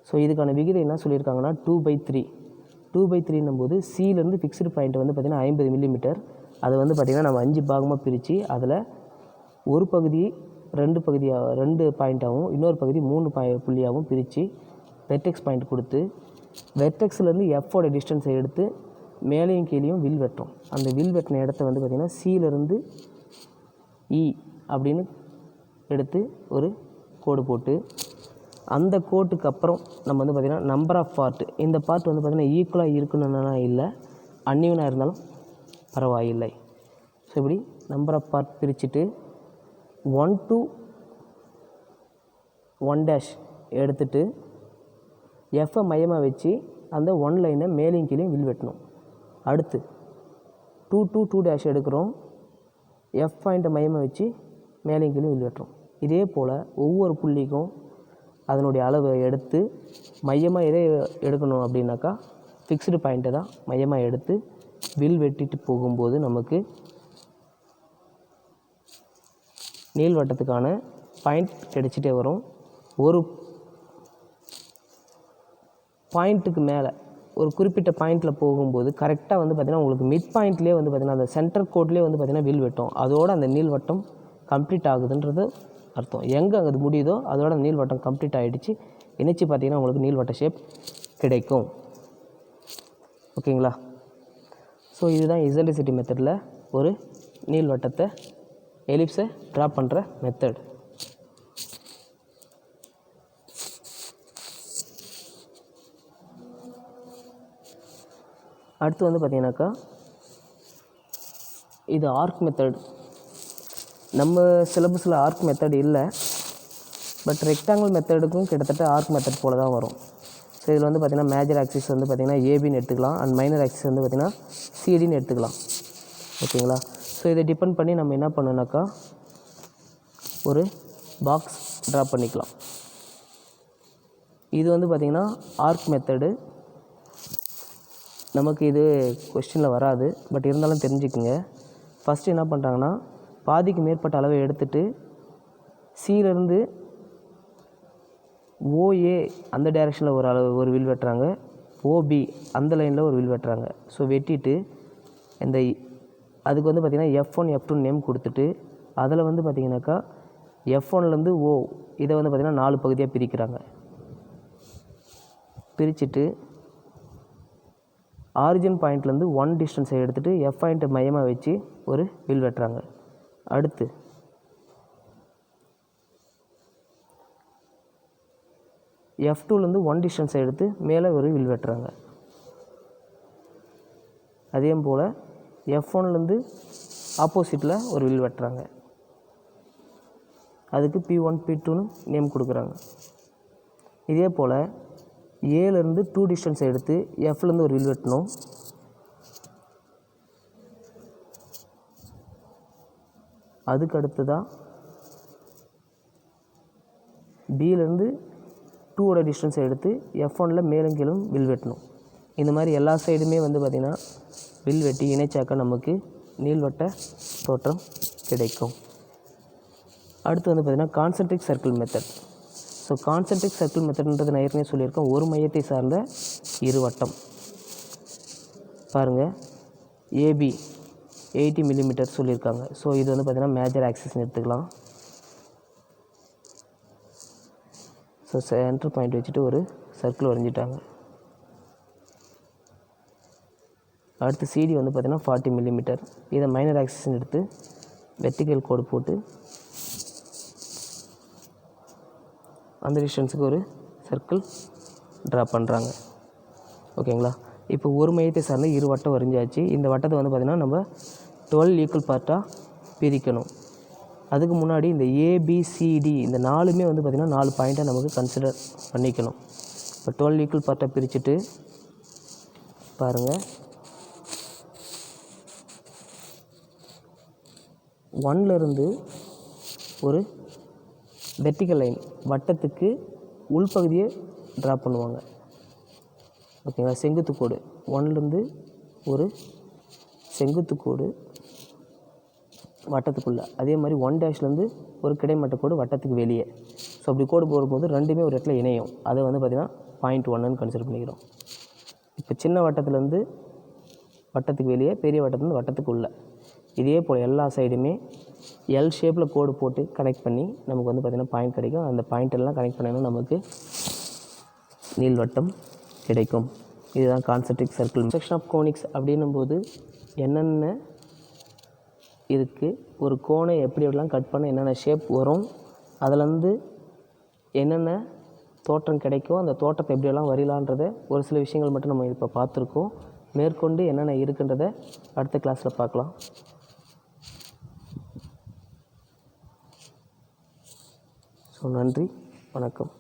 ஸோ இதுக்கான விகிதம் என்ன சொல்லியிருக்காங்கன்னா 2/3. 2/3 போது சிலேருந்து ஃபிக்ஸ்டு பாயிண்ட் வந்து பார்த்திங்கன்னா 50 மில்லிமீட்டர். அதை வந்து பார்த்திங்கன்னா நம்ம 5 பாகமாக பிரித்து அதில் ஒரு பகுதி 2 பாயிண்ட்டாகவும் இன்னொரு பகுதி 3 புள்ளியாகவும் பிரித்து வெர்டெக்ஸ் பாயிண்ட் கொடுத்து வெர்டெக்ஸ்லேருந்து எஃபோட டிஸ்டன்ஸை எடுத்து மேலேயும் கீழேயும் வில் வெட்டுறோம். அந்த வில் வெட்டின இடத்த வந்து பார்த்திங்கன்னா சிலேருந்து இ அப்படின்னு எடுத்து ஒரு கோடு போட்டு அந்த கோட்டுக்கு அப்புறம் நம்ம வந்து பார்த்திங்கன்னா நம்பர் ஆஃப் பார்ட், இந்த பார்ட் வந்து பார்த்திங்கன்னா ஈக்குவலாக இருக்கணும்னா இல்லை, அன்னியூனாக இருந்தாலும் பரவாயில்லை. ஸோ இப்படி நம்பர் ஆஃப் பார்ட் பிரிச்சுட்டு 1 to 1' எடுத்துகிட்டு எஃப்ஐ மையமாக வச்சு அந்த 1 லைனை மேலேயும் கீழேயும் வில் வெட்டணும். அடுத்து 2 to 2' எடுக்கிறோம், எஃப் பாயிண்ட்டை மையமாக வச்சு மேலேயும் கீழேயும் வில் வெட்டுறோம். இதே போல் ஒவ்வொரு புள்ளிக்கும் அதனுடைய அளவை எடுத்து மையமாக எதை எடுக்கணும் அப்படின்னாக்கா ஃபிக்ஸ்டு பாயிண்ட்டை தான் மையமாக எடுத்து வில் வெட்டிட்டு போகும்போது நமக்கு நீள்வட்டத்துக்கான பாயிண்ட் கிடைச்சிட்டே வரும். ஒரு பாயிண்ட்டுக்கு மேலே ஒரு குறிப்பிட்ட பாயிண்ட்டில் போகும்போது கரெக்டாக வந்து பார்த்திங்கன்னா உங்களுக்கு மிட் பாயிண்ட்லேயே வந்து பார்த்திங்கன்னா அந்த சென்டர் கோட்லேயே வந்து பார்த்திங்கன்னா வில் வெட்டும். அதோடு அந்த நீள்வட்டம் கம்ப்ளீட் ஆகுதுன்றது அர்த்தம். எங்கே அது முடியுதோ அதோட அந்த நீள்வட்டம் கம்ப்ளீட் ஆகிடுச்சு, இணைச்சி பார்த்திங்கன்னா உங்களுக்கு நீள்வட்ட ஷேப் கிடைக்கும். ஓகேங்களா? ஸோ இதுதான் இசென்ட்ரிசிட்டி மெத்தடில் ஒரு நீள்வட்டத்தை எலிப்ஸை ட்ரா பண்ணுற மெத்தட். அடுத்து வந்து பார்த்திங்கனாக்கா இது ஆர்க் மெத்தட். நம்ம சிலபஸில் ஆர்க் மெத்தட் இல்லை, பட் ரெக்டாங்கிள் மெத்தடுக்கும் கிட்டத்தட்ட ஆர்க் மெத்தட் போல தான் வரும். ஸோ இதில் வந்து பார்த்திங்கன்னா மேஜர் ஆக்சிஸ் வந்து பார்த்திங்கன்னா ஏபின்னு எடுத்துக்கலாம், அண்ட் மைனர் ஆக்சிஸ் வந்து பார்த்திங்கன்னா சிடின்னு எடுத்துக்கலாம். ஓகேங்களா? ஸோ இதை டிபெண்ட் பண்ணி நம்ம என்ன பண்ணணுனாக்கா ஒரு பாக்ஸ் ட்ரா பண்ணிக்கலாம். இது வந்து பார்த்திங்கன்னா ஆர்க் மெத்தடு. நமக்கு இது கொஸ்டினில் வராது, பட் இருந்தாலும் தெரிஞ்சுக்குங்க. ஃபஸ்ட்டு என்ன பண்ணுறாங்கன்னா பாதிக்கு மேற்பட்ட அளவை எடுத்துகிட்டு சியிலேருந்து ஓஏ அந்த டைரெக்ஷனில் ஒரு வில் வெட்டுறாங்க, ஓபி அந்த லைனில் ஒரு வில் வெட்டுறாங்க. ஸோ வெட்டிட்டு இந்த அதுக்கு வந்து பார்த்திங்கன்னா F1 F2 நேம் கொடுத்துட்டு அதில் வந்து பார்த்திங்கனாக்கா F1லேருந்து ஓ இதை வந்து பார்த்திங்கன்னா 4 பகுதியாக பிரிக்கிறாங்க. பிரிச்சுட்டு ஆரிஜின் பாயிண்ட்லேருந்து 1 டிஸ்டன்ஸை எடுத்துகிட்டு F பாயிண்ட்டை மையமாக வச்சு ஒரு வில் வெட்டுறாங்க. அடுத்து F2லேருந்து 1 டிஸ்டன்ஸை எடுத்து மேலே ஒரு வில் வெட்டுறாங்க. அதே போல் F1லேருந்து ஆப்போசிட்டில் ஒரு வில் வெட்டுறாங்க. அதுக்கு P1 P2ன்னு நேம் கொடுக்குறாங்க. இதே போல் ஏலேருந்து 2 டிஸ்டன்ஸை எடுத்து Fலேருந்து ஒரு வில் வெட்டணும். அதுக்கு அடுத்ததாக பிலேருந்து 2ஓட டிஸ்டன்ஸை எடுத்து F1ல் மேலும் கீழும் வில் வெட்டணும். இந்த மாதிரி எல்லா சைடுமே வந்து பார்த்திங்கன்னா வில் வெட்டி இணைச்சாக்க நமக்கு நீள்வட்ட தோற்றம் கிடைக்கும். அடுத்து வந்து பார்த்திங்கன்னா concentric circle method. So concentric circle மெத்தட்ன்றது நான் ஏற்கனவே சொல்லியிருக்கேன், ஒரு மையத்தை சார்ந்த இரு வட்டம். பாருங்கள், ஏபி 80 மில்லிமீட்டர் சொல்லியிருக்காங்க. ஸோ இது வந்து பார்த்திங்கன்னா மேஜர் ஆக்சிஸ்ன்னு எடுத்துக்கலாம். ஸோ சென்டர் பாயிண்ட் வச்சுட்டு ஒரு சர்க்கிள் வரைஞ்சிட்டாங்க. அடுத்து சிடி வந்து பார்த்திங்கன்னா 40 மில்லிமீட்டர். இதை மைனர் ஆக்சிஸ்ன்னு எடுத்து வெர்டிக்கல் கோடு போட்டு அந்த டிஸ்டன்ஸுக்கு ஒரு சர்க்கிள் ட்ரா பண்ணுறாங்க. ஓகேங்களா? இப்போ ஒரு மையத்தை சார்ந்து இரு வட்டம் வரைஞ்சாச்சு. இந்த வட்டத்தை வந்து பார்த்திங்கன்னா நம்ம 12 ஈக்குவல் பார்ட்டாக பிரிக்கணும். அதுக்கு முன்னாடி இந்த ஏபிசிடி இந்த 4மே வந்து பார்த்திங்கன்னா 4 பாயிண்ட்டை நமக்கு கன்சிடர் பண்ணிக்கணும். இப்போ 12 ஈக்குவல் பார்ட்டாக பிரிச்சுட்டு பாருங்கள், 1லேருந்து ஒரு வெர்டிக்கல் லைன் வட்டத்துக்கு உள்பகுதியை ட்ரா பண்ணுவாங்க. ஓகேங்களா? செங்குத்து கோடு 1லேருந்து ஒரு செங்குத்து கோடு வட்டத்துக்குள்ளே, அதே மாதிரி 1' ஒரு கிடைமட்ட கோடு வட்டத்துக்கு வெளியே. ஸோ அப்படி கோடு போடும்போது ரெண்டுமே ஒரு இடத்துல இணையும். அதை வந்து பார்த்திங்கன்னா பாயிண்ட் 1ன்னு கன்சிடர் பண்ணிக்கிறோம். இப்போ சின்ன வட்டத்துலேருந்து வட்டத்துக்கு வெளியே, பெரிய வட்டத்துலேருந்து வட்டத்துக்கு உள்ளே. இதே போல் எல்லா சைடுமே எல் ஷேப்பில் கோடு போட்டு கனெக்ட் பண்ணி நமக்கு வந்து பார்த்திங்கன்னா பாயிண்ட் கிடைக்கும். அந்த பாயிண்ட் எல்லாம் கனெக்ட் பண்ணாலும் நமக்கு நீள்வட்டம் கிடைக்கும். இதுதான் concentric circle. Section of conics அப்படின்னும்போது என்னென்ன இருக்குது, ஒரு கோனை எப்படியெல்லாம் கட் பண்ண என்னென்ன ஷேப் வரும், அதிலேருந்து என்னென்ன தோற்றம் கிடைக்கும், அந்த தோற்றத்தை எப்படியெல்லாம் வரையலான்றதை ஒரு சில விஷயங்கள் மட்டும் நம்ம இப்போ பார்த்துருக்கோம். மேற்கொண்டு என்னென்ன இருக்குன்றதை அடுத்த கிளாஸில் பார்க்கலாம். ஸோ நன்றி, வணக்கம்.